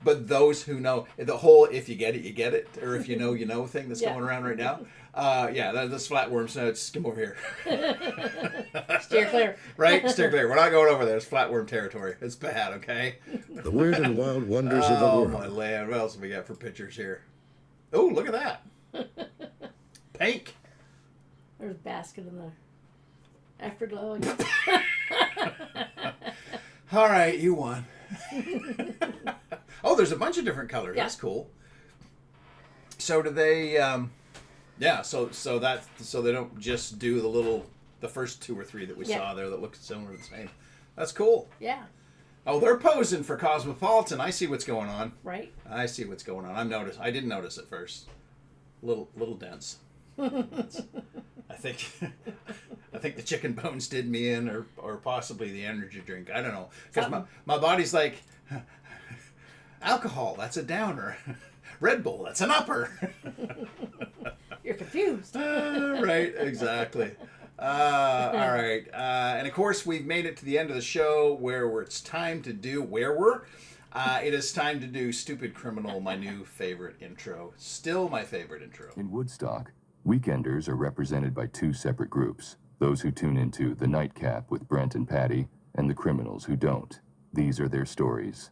But those who know the whole "if you get it, you get it," or "if you know thing that's going around right now, that's flatworms. No, it's come over here. Steer clear. Right, steer clear. We're not going over there. It's flatworm territory. It's bad. Okay. The weird and wild wonders of the world. Oh my land! What else have we got for pictures here? Oh, look at that. Pink. There's a basket in the afterglow. All right, you won. Oh, there's a bunch of different colors. Yeah. That's cool. So do they? So they don't just do the first 2 or 3 that we saw there that look similar to the same. That's cool. Yeah. Oh, they're posing for Cosmopolitan. I see what's going on. Right. I see what's going on. I didn't notice at first. Little dense. I think the chicken bones did me in, or possibly the energy drink. I don't know, because my body's like, alcohol, that's a downer. Red Bull, that's an upper. You're confused. Right, exactly. All right, and of course we've made it to the end of the show where it's time to do it is time to do Stupid Criminal, my new favorite intro. Still my favorite intro. In Woodstock, weekenders are represented by 2 separate groups. Those who tune into the NightCap with Brent and Patty, and the criminals who don't. These are their stories.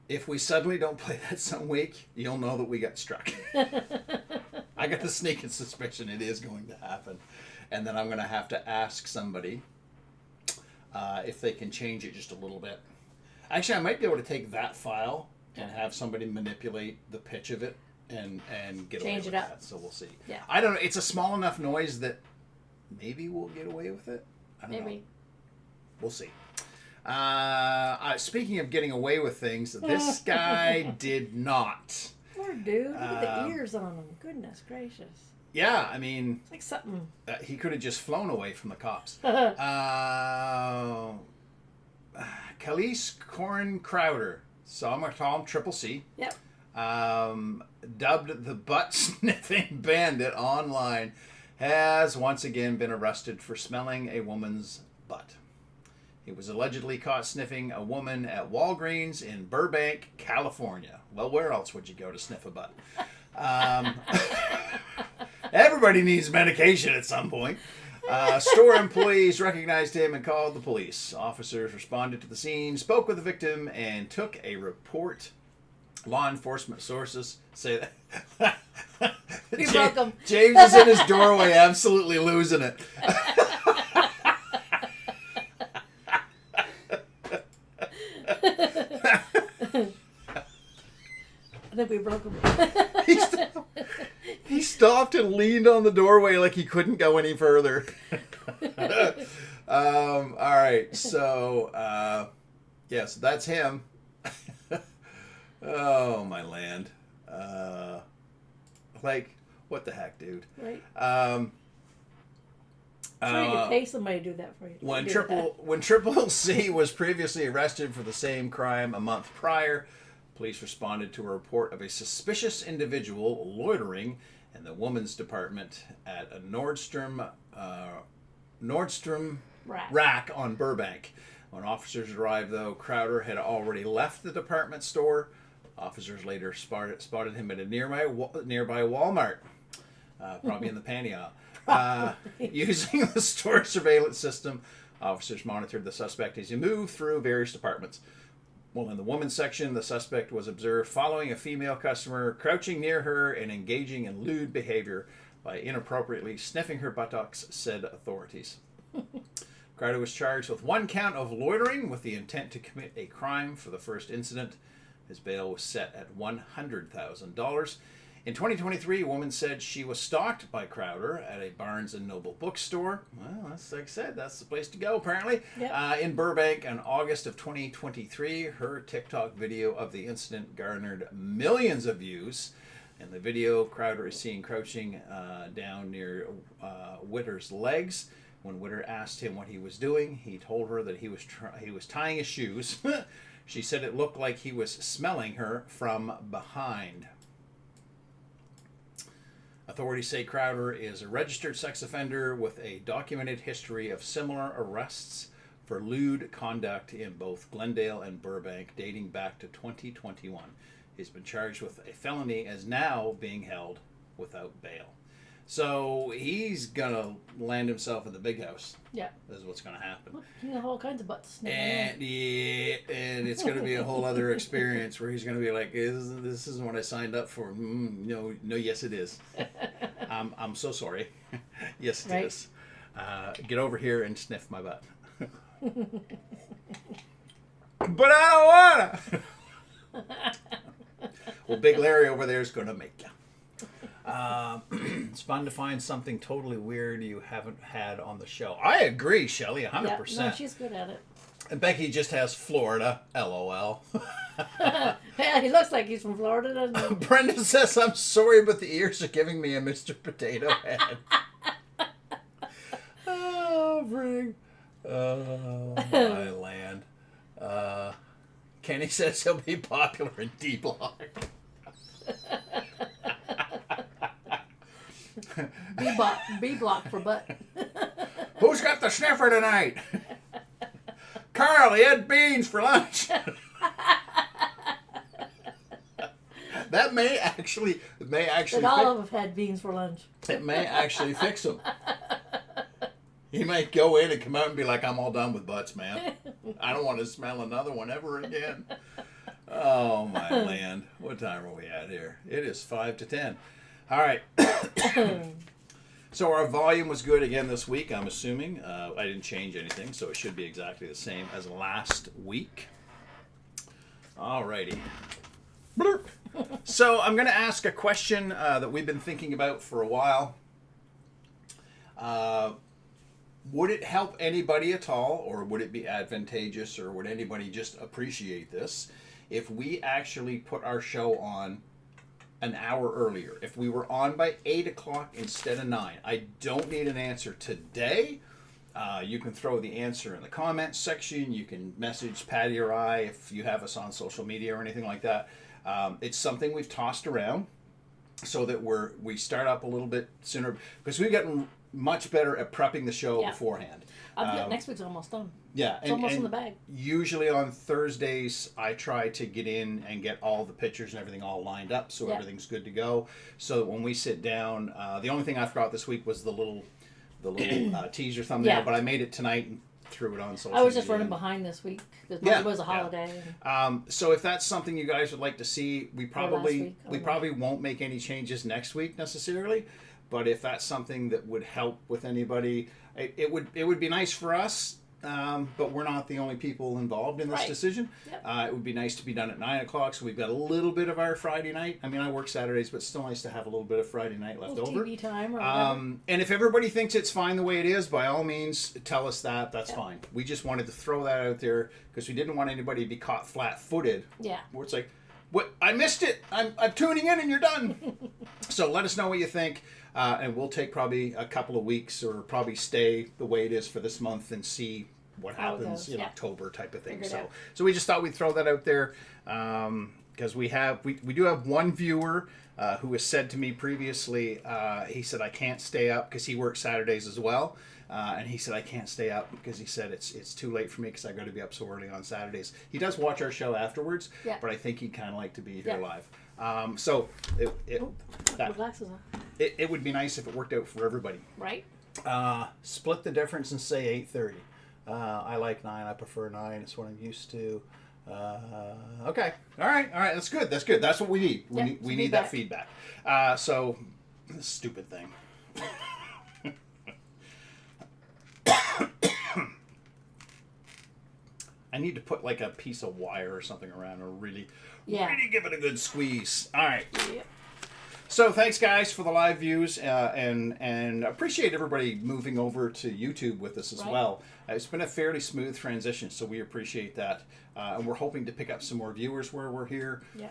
If we suddenly don't play that some week, you'll know that we got struck. I got the sneaking suspicion it is going to happen. And then I'm going to have to ask somebody if they can change it just a little bit. Actually, I might be able to take that file and have somebody manipulate the pitch of it and get away Change with it up. that. So we'll see. Yeah. I don't know. It's a small enough noise that maybe we'll get away with it. I don't know. Maybe. We'll see. Speaking of getting away with things, this guy did not. Poor dude. Look at the Um, ears on him. Goodness gracious. Yeah, I mean, It's like something. he could have just flown away from the cops. Khalees Corin Crowder, so I'm going to call him Triple C, Yep. dubbed the butt sniffing bandit online, has once again been arrested for smelling a woman's butt. He was allegedly caught sniffing a woman at Walgreens in Burbank, California. Well, where else would you go to sniff a butt? Everybody needs medication at some point. Store employees recognized him and called the police. Officers responded to the scene, spoke with the victim, and took a report. Law enforcement sources say that We broke him. James is in his doorway, absolutely losing it. I think we broke him. He stopped and leaned on the doorway like he couldn't go any further. All right, so yes, that's him. Oh my land! Like, what the heck, dude? Right. Um, Sure, you could pay somebody to do that for you. When Do Triple C was previously arrested for the same crime a month prior, police responded to a report of a suspicious individual loitering in the women's department at a Nordstrom rack on Burbank. When officers arrived, though, Crowder had already left the department store. Officers later spotted him at a nearby Walmart, probably in the panty aisle. Using the store surveillance system, officers monitored the suspect as he moved through various departments. Well, in the women's section, the suspect was observed following a female customer, crouching near her and engaging in lewd behavior by inappropriately sniffing her buttocks, said authorities. Crowder was charged with 1 count of loitering with the intent to commit a crime for the first incident. His bail was set at $100,000. In 2023, a woman said she was stalked by Crowder at a Barnes & Noble bookstore. Well, that's like I said, that's the place to go, apparently. Yep. In Burbank in August of 2023, her TikTok video of the incident garnered millions of views. In the video, Crowder is seen crouching down near Witter's legs. When Witter asked him what he was doing, he told her that he was tying his shoes. She said it looked like he was smelling her from behind. Authorities say Crowder is a registered sex offender with a documented history of similar arrests for lewd conduct in both Glendale and Burbank dating back to 2021. He's been charged with a felony and is now being held without bail. So he's going to land himself in the big house. Yeah. This is what's going to happen. You know, all kinds of butts. And it's going to be a whole other experience where he's going to be like, this isn't what I signed up for. No, yes, it is. I'm so sorry. Yes, it is. Get over here and sniff my butt. But I don't want to. Well, Big Larry over there is going to make you. It's fun to find something totally weird you haven't had on the show. I agree, Shelley, 100%. Yeah, no, she's good at it. And Becky just has Florida, LOL. Yeah, he looks like he's from Florida, doesn't he? Brenda says, I'm sorry, but the ears are giving me a Mr. Potato Head. Oh, bring. Oh, my land. Kenny says he'll be popular in D-Block. B block for butt. Who's got the sniffer tonight? Carl, he had beans for lunch. That may actually And all of them had beans for lunch. It may actually fix him. He might go in and come out and be like, I'm all done with butts, man. I don't want to smell another one ever again. Oh, my land. What time are we at here? It is 5 to 10. All right. So our volume was good again this week, I'm assuming. I didn't change anything, so it should be exactly the same as last week. All righty. Blurp. So I'm going to ask a question that we've been thinking about for a while. Would it help anybody at all, or would it be advantageous, or would anybody just appreciate this if we actually put our show on an hour earlier? If we were on by 8 o'clock instead of 9. I don't need an answer today. You can throw the answer in the comments section. You can message Patty or I if you have us on social media or anything like that. It's something we've tossed around so that we start up a little bit sooner, because we've gotten much better at prepping the show beforehand. Next week's almost done. Yeah, It's almost in the bag. Usually on Thursdays, I try to get in and get all the pictures and everything all lined up so everything's good to go. So that when we sit down, the only thing I forgot this week was the little teaser thumbnail, but I made it tonight and threw it on social media. I was just running behind this week because it was a holiday. So if that's something you guys would like to see, we probably won't make any changes next week necessarily. But if that's something that would help with anybody, it would be nice for us. But we're not the only people involved in this decision. Yep. It would be nice to be done at 9 o'clock, so we've got a little bit of our Friday night. I mean, I work Saturdays, but it's still nice to have a little bit of Friday night left over. TV time or whatever. And if everybody thinks it's fine the way it is, by all means, tell us that. That's fine. We just wanted to throw that out there because we didn't want anybody to be caught flat-footed. Yeah. Where it's like, what? I missed it. I'm tuning in and you're done. So let us know what you think. And we'll take probably a couple of weeks, or probably stay the way it is for this month and see what happens in October type of thing. So we just thought we'd throw that out there because we do have one viewer who has said to me previously, he said, I can't stay up because he works Saturdays as well. And he said, I can't stay up because he said it's too late for me because I got to be up so early on Saturdays. He does watch our show afterwards, but I think he'd kind of like to be here live. So it would be nice if it worked out for everybody. Right. Split the difference and say 8:30. I like 9. I prefer 9. It's what I'm used to. Okay. All right. That's good. That's what we need. We need that feedback. So, stupid thing. I need to put like a piece of wire or something around, or really give it a good squeeze. All right. Yep. So thanks guys for the live views, and appreciate everybody moving over to YouTube with us as well. It's been a fairly smooth transition, so we appreciate that, and we're hoping to pick up some more viewers where we're here. Yeah.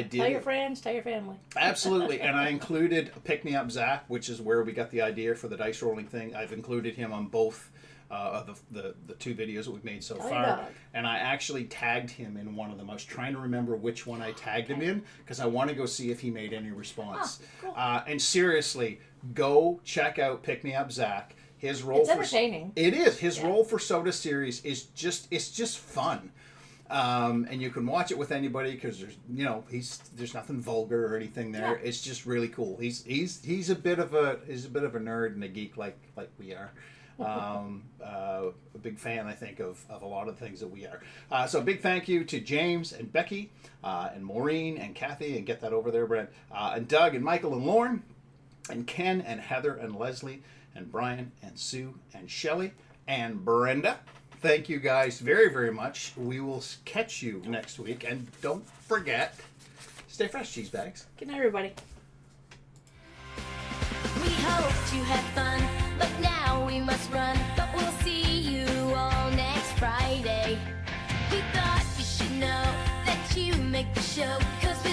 Tell your friends, tell your family. Absolutely, and I included Pick Me Up Zach, which is where we got the idea for the dice rolling thing. I've included him on both of the 2 videos that we've made so far, and I actually tagged him in one of them. I was trying to remember which one I tagged him in because I want to go see if he made any response. Cool. And seriously, go check out Pick Me Up Zach. His role it's entertaining. It is. His role for Soda Series is just fun. And you can watch it with anybody because there's nothing vulgar or anything there. It's just really cool. He's a bit of a nerd and a geek like we are. A big fan, I think, of a lot of the things that we are. So big thank you to James and Becky and Maureen and Kathy, and get that over there, Brent, and Doug and Michael and Lauren and Ken and Heather and Leslie and Brian and Sue and Shelley and Brenda. Thank you guys very, very much. We will catch you next week, and don't forget, stay fresh, cheese bags. Good night, everybody. We hoped you had fun, but now we must run. But we'll see you all next Friday. We thought you should know that you make the show, 'cause we